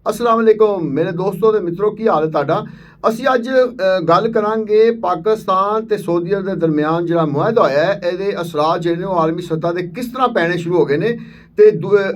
अस्सलाम वालेकुम मेरे दोस्तों ते मित्रों की हाल है ਤੁਹਾਡਾ। ਅਸੀਂ ਅੱਜ ਗੱਲ ਕਰਾਂਗੇ ਪਾਕਿਸਤਾਨ ਤੇ ਸਊਦੀ ਅਰਬ ਦੇ ਦਰਮਿਆਨ ਜਿਹੜਾ ਮੁਆਹਦਾ ਹੋਇਆ ਹੈ ਇਹਦੇ ਅਸਰਾਤ ਜਿਹੜੇ ਨੇ ਉਹ ਆਲਮੀ ਸਤ੍ਹਾ ਤੇ ਕਿਸ ਤਰ੍ਹਾਂ ਪੈਣੇ ਸ਼ੁਰੂ ਹੋ ਗਏ ਨੇ ਤੇ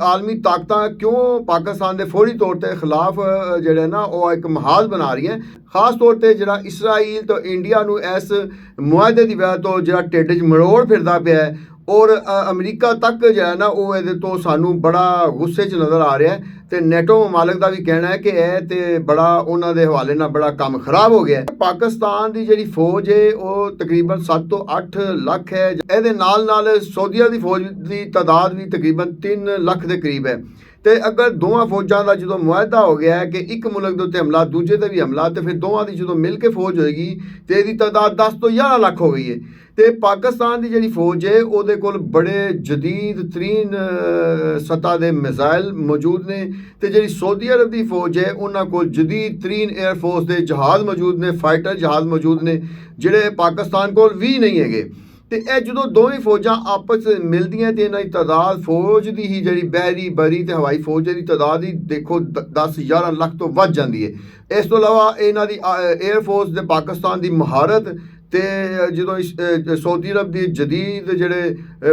ਆਲਮੀ ਤਾਕਤਾਂ ਕਿਉਂ ਪਾਕਿਸਤਾਨ ਦੇ ਫੌਰੀ ਤੌਰ ਤੇ ਖਿਲਾਫ ਜਿਹੜੇ ਨਾ ਉਹ ਇੱਕ ਮਹਾਜ਼ ਬਣਾ ਰਹੀਆਂ। ਖਾਸ ਤੌਰ ਤੇ ਜਿਹੜਾ ਇਸਰਾਈਲ ਤੇ ਇੰਡੀਆ ਨੂੰ ਇਸ ਮੁਆਹਦੇ ਦੀ ਵਜ੍ਹਾ ਤੋਂ ਜਿਹੜਾ ਢਿੱਡ 'ਚ ਮਰੋੜ ਫਿਰਦਾ ਪਿਆ ਹੈ और अमरीका तक जो है ना वो ये तो सानू बड़ा गुस्से च नज़र आ रहा है। तो नेटो ममालिक का भी कहना है कि यह तो बड़ा उन्होंने हवाले ना बड़ा काम खराब हो गया है। पाकिस्तान की जी फौज है वो तकरीबन 7 तो 8 लाख है। ये नाल सऊदीया की फौज की तादाद भी तकरीबन 3 लाख के करीब है। तो अगर दोवां फौजां का जो मुआहदा हो गया है कि एक मुल्क के उत्ते हमला दूजे ते भी हमला तो फिर दोवां की जो मिल के फौज होएगी तो इसकी तादाद 10 तो 11 लाख हो गई है। तो पाकिस्तान की जी फौज है वो कोल बड़े जदीद तरीन सतह के मिसाइल मौजूद ने। तो जी सऊदी अरब की फौज है उन्होंने कोल जदीद तरीन एयरफोर्स के जहाज़ मौजूद ने, फाइटर जहाज़ मौजूद ने जिहड़े पाकिस्तान कोल भी नहीं है। तो यह जो दोवें फौजां आपस मिलदियां तो इन्हां दी तादाद फौज की ही जी बहरी बरी तो हवाई फौज की तादाद ही देखो 10-11 लाख तो वध जाती है। इस तो इलावा इन्हां दी एयरफोर्स दे पाकिस्तान की महारत तो जो सऊदी अरब की जदीद जोड़े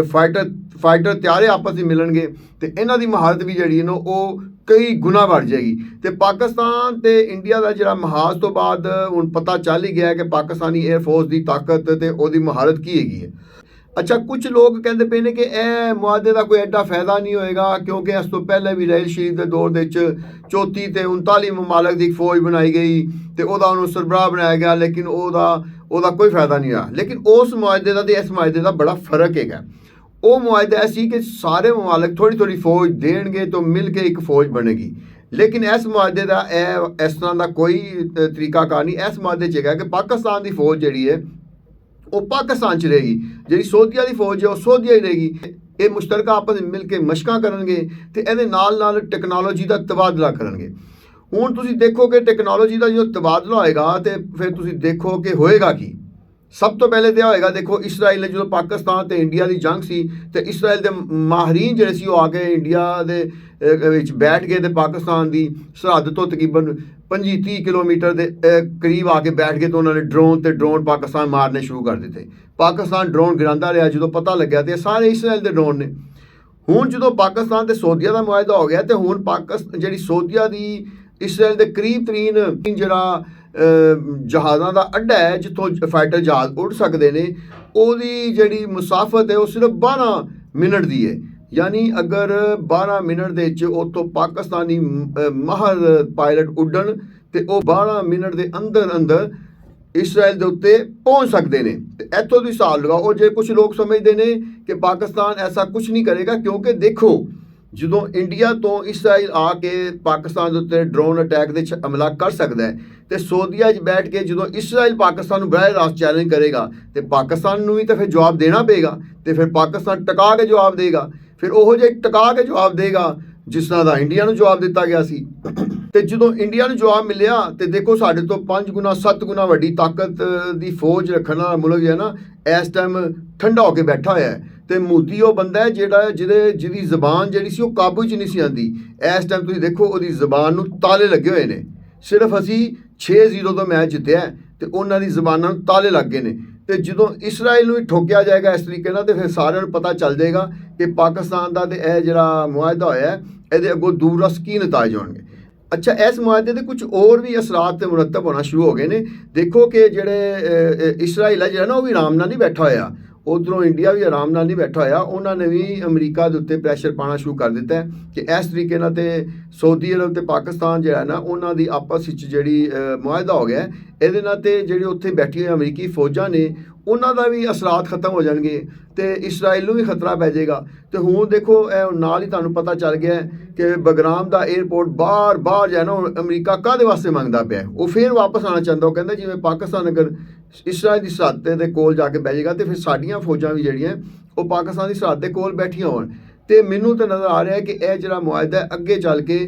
फाइटर त्यारे आपस में मिलणगे तो इन्हां दी महारत भी जी वो कई गुना बढ़ जाएगी। तो पाकिस्तान तो इंडिया का जो महाज तो बाद हुण पता चल ही गया है कि पाकिस्तानी एयरफोर्स की ताकत तो वो महारत की है। अच्छा कुछ लोग कहते पे ने कि यह मुआहदे का कोई एडा फायदा नहीं होएगा क्योंकि इस तो पहले भी राइल शरीफ के दौर के 34 ते 39 ममालिक की फौज बनाई गई तो उन्होंने सरबराह बनाया गया लेकिन ਉਹਦਾ कोई फायदा नहीं होया। लेकिन उस मुआहदे का तो इस मुआहदे का बड़ा फर्क है। वो मुआहदा ऐसी कि सारे ममालिक थोड़ी थोड़ी फौज देंगे तो मिल के एक फौज बनेगी। लेकिन इस मुआहदे का इस तरह का कोई तरीकाकार नहीं। इस मुआहदे च है कि पाकिस्तान की फौज जी है वो पाकिस्तान च रहेगी, जी सऊदीया की फौज है वो सऊदीया ही रहेगी। ये मुश्तरका आपस में मिल के मशकां करनगे तो ये नाल टैक्नोलॉजी का तबादला करनगे। हुण तुसीं देखो कि टैक्नोलॉजी का जो तबादला होएगा तो फिर तुसीं देखो कि होएगा की। सब तो पहले तो होएगा देखो इसराइल ने जो पाकिस्तान तो इंडिया की जंग सी तो इसराइल के माहरीन जिहड़े सी आके इंडिया के बैठ गए तो पाकिस्तान की सरहद तो तकरीबन 25-30 किलोमीटर के करीब आके बैठ गए तो उन्होंने ड्रोन पाकिस्तान मारने शुरू कर दिते। पाकिस्तान ड्रोन गिरांदा रहा जो पता लग्या तो सारे इसराइल के ड्रोन ने। हुण जो पाकिस्तान तो सऊदीया का मुआहदा हो गया तो हुण पाकिस्तान जी सऊदीया की इसराइल के करीब तरीन जिहड़ा जहाज़ों का अड्डा है जितों फाइटर जहाज़ उड़ सकते हैं उसकी जी मुसाफत है वो सिर्फ 12 मिनट की है। यानी अगर 12 मिनट के उतों पाकिस्तानी माहर पायलट उड़न तो वो 12 मिनट के अंदर इसराइल के उत्ते पहुँच सकते हैं। इतों भी हिसाब लगाओ। और जो कुछ लोग समझते हैं कि पाकिस्तान ऐसा कुछ नहीं करेगा क्योंकि देखो जो इंडिया तो इसराइल आके पाकिस्तान के उत्ते ड्रोन अटैक के हमला कर सकता है तो सऊदीया बैठ के जो इसराइल पाकिस्तान बराह रास्त चैलेंज करेगा तो पाकिस्तान भी तो फिर जवाब देना पेगा तो फिर पाकिस्तान टका के जवाब देगा। फिर वो जो टका के जवाब देगा जिस तरह का इंडिया को जवाब दिता गया सी। तो जो इंडिया को जवाब मिलिया तो देखो साढ़े तो 5 गुना 7 गुना वड्डी ताकत की फौज रखने वाला मुल्क है ना इस टाइम ठंडा होकर बैठा हुआ है। तो मोदी वो बंदा है जिहड़ा जिहदी जबान जी सी काबू च नहीं सी आती। इस टाइम तुसीं देखो वो जबान नूं ताले लगे हुए हैं। सिर्फ असी 6-0 तो मैच जितया तो उन्होंने जबानों ताले लग गए हैं। तो जो इसराइल में ठोकिया जाएगा इस तरीके ना तो फिर सारे पता चल जाएगा कि पाकिस्तान का तो यह जो मुआहदा होया है ये अगों दूर रस की नताज होंगे। अच्छा इस मुआहदे के कुछ और भी असरात मुरतब होना शुरू हो गए हैं। देखो कि जोड़े इसराइल है जो ना वो भी आराम नहीं बैठा होया, उधरों इंडिया भी आराम नहीं बैठा होया। उन्होंने भी अमरीका के उत्ते प्रैशर पाना शुरू कर दिता है कि इस तरीके ना तो सऊदी अरब तो पाकिस्तान जो है ना उन्होंने आपस जी मुआहदा हो गया ये तो जी उत्थे बैठी हुई अमरीकी फौजां ने उन्होंने भी असरात खत्म हो जाएंगे तो इसराइल को भी खतरा पै जाएगा। तो हुण देखो नाल ही तुहानूं पता चल गया कि बगराम का एयरपोर्ट बार जो है ना अमरीका काहदे वास्ते मंगदा पिया वो फिर वापस आना चाहता। वो कहता जिवें पाकिस्तान अगर इसराइल की सरहद के कोल जाके बह जाएगा तो फिर साडियां फौजां भी जिहड़ियां वो पाकिस्तान की सरहद के कोल बैठियां होण। तो मैनूं तो नज़र आ रहा है कि यह जिहड़ा मुआहदा है अगे चल के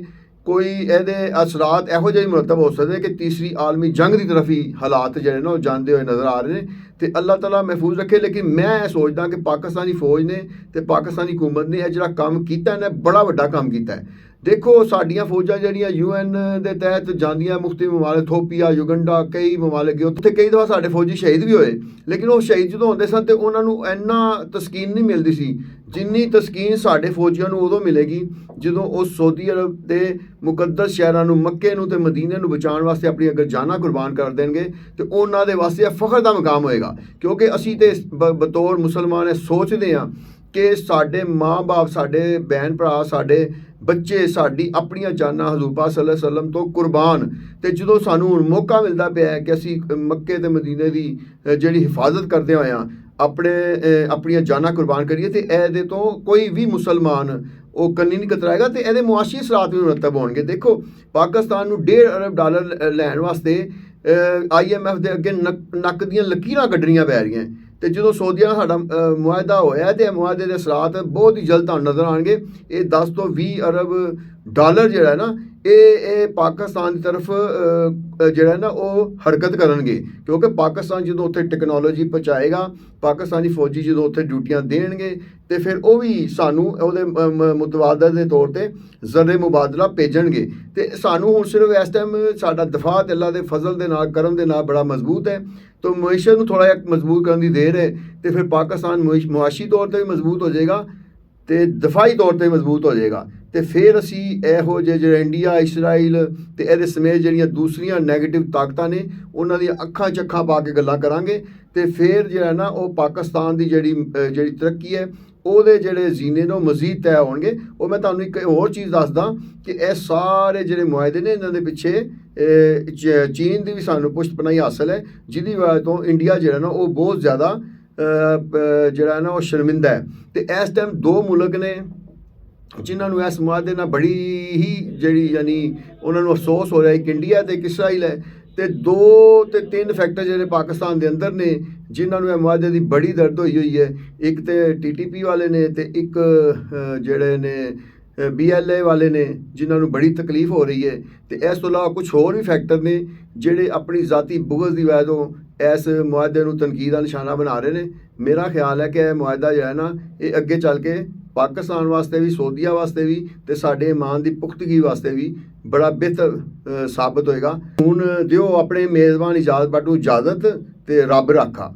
कोई ये असरात यहो ਜਿਹੇ मुरतब हो सकते कि तीसरी आलमी जंग की तरफ ही हालात जो ना जाते हुए नज़र आ रहे हैं। तो अल्लाह ताला महफूज रखे। लेकिन मैं सोचदा कि पाकिस्तानी फौज ने तो पाकिस्तानी हुकूमत ने यह जो काम किया है बड़ा वड्डा काम किया है। ਦੇਖੋ ਸਾਡੀਆਂ ਫੌਜਾਂ ਜਿਹੜੀਆਂ UN ਦੇ ਤਹਿਤ ਜਾਂਦੀਆਂ ਮੁਖਤਲਿਫ ਮਮਾਲਿਕ ਇਥੋਪੀਆ ਯੁਗੰਡਾ ਕਈ ਮਮਾਲਿਕ ਉੱਥੇ ਕਈ ਦਫਾ ਸਾਡੇ ਫੌਜੀ ਸ਼ਹੀਦ ਵੀ ਹੋਏ, ਲੇਕਿਨ ਉਹ ਸ਼ਹੀਦ ਜਦੋਂ ਹੁੰਦੇ ਸਨ ਤੇ ਉਹਨਾਂ ਨੂੰ ਇੰਨਾ ਤਸਕੀਨ ਨਹੀਂ ਮਿਲਦੀ ਸੀ ਜਿੰਨੀ ਤਸਕੀਨ ਸਾਡੇ ਫੌਜੀਆਂ ਨੂੰ ਉਦੋਂ ਮਿਲੇਗੀ ਜਦੋਂ ਉਹ ਸਊਦੀ ਅਰਬ ਦੇ ਮੁਕੱਦਸ ਸ਼ਹਿਰਾਂ ਨੂੰ ਮੱਕੇ ਨੂੰ ਤੇ ਮਦੀਨੇ ਨੂੰ ਬਚਾਉਣ ਵਾਸਤੇ ਆਪਣੀ ਅਗਰ ਜਾਨਾਂ ਕੁਰਬਾਨ ਕਰ ਦੇਣਗੇ ਤੇ ਉਹਨਾਂ ਦੇ ਵਾਸਤੇ ਇਹ ਫਖਰ ਦਾ ਮਕਾਮ ਹੋਏਗਾ। ਕਿਉਂਕਿ ਅਸੀਂ ਤੇ ਬਤੌਰ ਮੁਸਲਮਾਨ ਇਹ ਸੋਚਦੇ ਹਾਂ ਕਿ ਸਾਡੇ ਮਾਂ-ਬਾਪ, ਸਾਡੇ ਭੈਣ ਭਰਾ, ਸਾਡੇ ਬੱਚੇ ਸਾਡੀ ਆਪਣੀਆਂ ਜਾਨਾਂ ਹਜ਼ੂਰ ਪਾਕ ਸੱਲੱਲਾਹੁ ਅਲੈहि ਵਸੱਲਮ ਤੋਂ ਕੁਰਬਾਨ, ਤੇ ਜਦੋਂ ਸਾਨੂੰ ਹੁਣ ਮੌਕਾ ਮਿਲਦਾ ਪਿਆ ਹੈ ਕਿ ਅਸੀਂ ਮੱਕੇ ਤੇ ਮਦੀਨੇ ਦੀ ਜਿਹੜੀ ਹਿਫਾਜ਼ਤ ਕਰਦੇ ਹੋਏ ਹਾਂ ਆਪਣੀਆਂ ਜਾਨਾਂ ਕੁਰਬਾਨ ਕਰੀਏ, ਤੇ ਇਹਦੇ ਤੋਂ ਕੋਈ ਵੀ ਮੁਸਲਮਾਨ ਉਹ ਕੰਨੀ ਨਹੀਂ ਕਤਰਾਏਗਾ ਤੇ ਇਹਦੇ ਮੁਆਸ਼ੀ ਅਸਰਾਤ ਵੀ ਮੁਰਤਬ ਹੋਣਗੇ। ਦੇਖੋ ਪਾਕਿਸਤਾਨ ਨੂੰ $1.5 ਅਰਬ ਲੈਣ ਵਾਸਤੇ IMF ਦੇ ਅੱਗੇ ਨੱਕ ਦੀਆਂ ਲਕੀਰਾਂ ਕੱਢਣੀਆਂ ਪੈ ਰਹੀਆਂ, ਤੇ ਜਦੋਂ ਸਊਦੀਆਂ ਨਾਲ ਸਾਡਾ ਮੁਆਹਦਾ ਹੋਇਆ ਤੇ ਮੁਆਹਦੇ ਦੇ ਅਸਰਾਤ ਬਹੁਤ ਹੀ ਜਲਦ ਤੁਹਾਨੂੰ ਨਜ਼ਰ ਆਉਣਗੇ। ਇਹ 10 ਤੋਂ 20 ਅਰਬ ਡਾਲਰ ਜਿਹੜਾ ਹੈ ਨਾ ਇਹ ਪਾਕਿਸਤਾਨ ਦੀ ਤਰਫ ਜਿਹੜਾ ਨਾ ਉਹ ਹਰਕਤ ਕਰਨਗੇ, ਕਿਉਂਕਿ ਪਾਕਿਸਤਾਨ ਜਦੋਂ ਉੱਥੇ ਟੈਕਨੋਲੋਜੀ ਪਹੁੰਚਾਏਗਾ, ਪਾਕਿਸਤਾਨੀ ਫੌਜੀ ਜਦੋਂ ਉੱਥੇ ਡਿਊਟੀਆਂ ਦੇਣਗੇ ਤੇ ਫਿਰ ਉਹ ਵੀ ਸਾਨੂੰ ਉਹਦੇ ਮੁਤਬਾਦਲ ਦੇ ਤੌਰ ਤੇ ਜ਼ਰ ਮੁਬਾਦਲਾ ਭੇਜਣਗੇ। ਤੇ ਸਾਨੂੰ ਹੁਣ ਸਿਰਫ ਇਸ ਟਾਈਮ ਸਾਡਾ ਦਫਾ ਤੇ ਅੱਲਾ ਦੇ ਫਜ਼ਲ ਦੇ ਨਾਲ ਕਰਮ ਦੇ ਨਾਲ ਬੜਾ ਮਜ਼ਬੂਤ ਹੈ, ਤਾਂ ਮਈਸ਼ਤ ਨੂੰ ਥੋੜ੍ਹਾ ਜਿਹਾ ਮਜ਼ਬੂਤ ਕਰਨ ਦੀ ਦੇਰ ਹੈ, ਤੇ ਫਿਰ ਪਾਕਿਸਤਾਨ ਮੁਆਸ਼ੀ ਤੌਰ ਤੇ ਵੀ ਮਜ਼ਬੂਤ ਹੋ ਜਾਏਗਾ ਤੇ ਦਫਾਈ ਤੌਰ ਤੇ ਮਜ਼ਬੂਤ ਹੋ ਜਾਏਗਾ। ਤੇ ਫਿਰ ਅਸੀਂ ਇਹੋ ਜਿਹੇ ਜਿਹੜੇ ਇੰਡੀਆ, ਇਸਰਾਈਲ ਤੇ ਇਹਦੇ ਸਮੇਤ ਜਿਹੜੀਆਂ ਦੂਸਰੀਆਂ ਨੈਗੇਟਿਵ ਤਾਕਤਾਂ ਨੇ ਉਹਨਾਂ ਦੀਆਂ ਅੱਖਾਂ 'ਚ ਅੱਖਾਂ ਪਾ ਕੇ ਗੱਲਾਂ ਕਰਾਂਗੇ, ਤੇ ਫਿਰ ਜਿਹੜਾ ਨਾ ਉਹ ਪਾਕਿਸਤਾਨ ਦੀ ਜਿਹੜੀ ਤਰੱਕੀ ਹੈ ਉਹਦੇ ਜਿਹੜੇ ਜ਼ੀਨੇ ਨੇ ਉਹ ਮਜ਼ੀਦ ਤੈਅ ਹੋਣਗੇ। ਉਹ ਮੈਂ ਤੁਹਾਨੂੰ ਇੱਕ ਹੋਰ ਚੀਜ਼ ਦੱਸਦਾ ਕਿ ਇਹ ਸਾਰੇ ਜਿਹੜੇ ਮੁਆਹਦੇ ਨੇ ਇਹਨਾਂ ਦੇ ਪਿੱਛੇ ਚੀਨ ਦੀ ਵੀ ਸਾਨੂੰ ਪੁਸ਼ਤ ਪਨਾਹੀ ਹਾਸਲ ਹੈ, ਜਿਹਦੀ ਵਜ੍ਹਾ ਤੋਂ ਇੰਡੀਆ ਜਿਹੜਾ ਨਾ ਉਹ ਬਹੁਤ ਜ਼ਿਆਦਾ ਜਿਹੜਾ ਨਾ ਉਹ ਸ਼ਰਮਿੰਦਾ ਹੈ। ਤੇ ਇਸ ਟਾਈਮ 2 ਮੁਲਕ ਨੇ ਜਿਨ੍ਹਾਂ ਨੂੰ ਇਸ ਮੁਆਹਦੇ ਨਾਲ ਬੜੀ ਹੀ ਜਿਹੜੀ ਯਾਨੀ ਉਹਨਾਂ ਨੂੰ ਅਫਸੋਸ ਹੋ ਰਿਹਾ, ਇੱਕ ਇੰਡੀਆ ਤੇ ਇੱਕ ਇਸਰਾਈਲ ਹੈ, ਤੇ 2 ਤੇ 3 ਫੈਕਟਰ ਜਿਹੜੇ ਪਾਕਿਸਤਾਨ ਦੇ ਅੰਦਰ ਨੇ ਜਿਨ੍ਹਾਂ ਨੂੰ ਇਹ ਮੁਆਹਦੇ ਦੀ ਬੜੀ ਦਰਦ ਹੋਈ ਹੈ। ਇੱਕ ਤੇ TTP ਵਾਲੇ ਨੇ ਤੇ ਇੱਕ ਜਿਹੜੇ ਨੇ BLA ਵਾਲੇ ਨੇ ਜਿਨ੍ਹਾਂ ਨੂੰ ਬੜੀ ਤਕਲੀਫ ਹੋ ਰਹੀ ਹੈ, ਤੇ ਇਸ ਤੋਂ ਇਲਾਵਾ ਕੁਝ ਹੋਰ ਵੀ ਫੈਕਟਰ ਨੇ ਜਿਹੜੇ ਆਪਣੀ ਜ਼ਾਤੀ ਬੁਗਜ਼ ਦੀ ਵਜ੍ਹਾ ਤੋਂ ਇਸ ਮੁਆਹਦੇ ਨੂੰ ਤਨਕੀਦ ਦਾ ਨਿਸ਼ਾਨਾ ਬਣਾ ਰਹੇ ਨੇ। ਮੇਰਾ ਖਿਆਲ ਹੈ ਕਿ ਇਹ ਮੁਆਹਦਾ ਜਿਹੜਾ ਹੈ ਨਾ ਇਹ ਅੱਗੇ ਚੱਲ ਕੇ ਪਾਕਿਸਤਾਨ ਵਾਸਤੇ ਵੀ, ਸਊਦੀਆ ਵਾਸਤੇ ਵੀ ਤੇ ਸਾਡੇ ਇਮਾਨ ਦੀ ਪੁਖਤਗੀ ਵਾਸਤੇ ਵੀ ਬੜਾ ਬਿਹਤਰ ਸਾਬਤ ਹੋਏਗਾ। ਹੁਣ ਦਿਓ ਆਪਣੇ ਮੇਜ਼ਬਾਨ ਇਜਾਜ਼ਤ ਬਾਟੂ ਇਜਾਜ਼ਤ ਤੇ ਰੱਬ ਰਾਖਾ।